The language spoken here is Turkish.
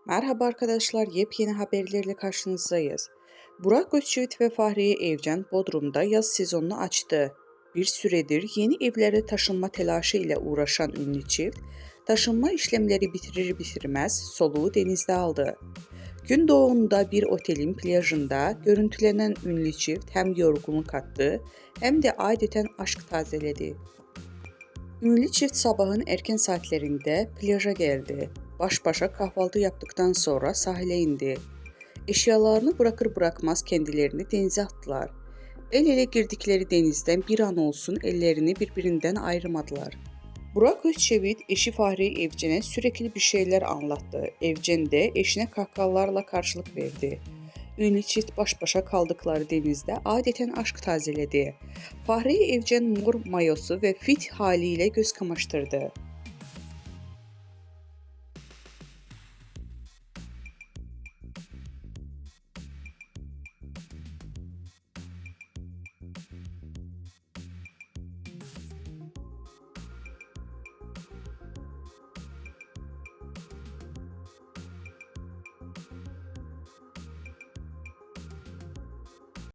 Merhaba arkadaşlar, yepyeni haberlerle karşınızdayız. Burak Özçivit ve Fahriye Evcen Bodrum'da yaz sezonunu açtı. Bir süredir yeni evlere taşınma telaşı ile uğraşan ünlü çift, taşınma işlemleri bitirir bitirmez soluğu denizde aldı. Gün doğumunda bir otelin plajında görüntülenen ünlü çift hem yorgunluk attı hem de adeten aşk tazeledi. Ünlü çift sabahın erken saatlerinde plaja geldi. Baş başa kahvaltı yaptıktan sonra sahile indi. Eşyalarını bırakır bırakmaz kendilerini denize attılar. El ele girdikleri denizden bir an olsun ellerini birbirinden ayırmadılar. Burak Özçivit eşi Fahriye Evcen'e sürekli bir şeyler anlattı. Evcen de eşine kahkahalarla karşılık verdi. Ünlü çift baş başa kaldıkları denizde adeten aşk tazeledi. Fahriye Evcen mor mayosu ve fit haliyle göz kamaştırdı.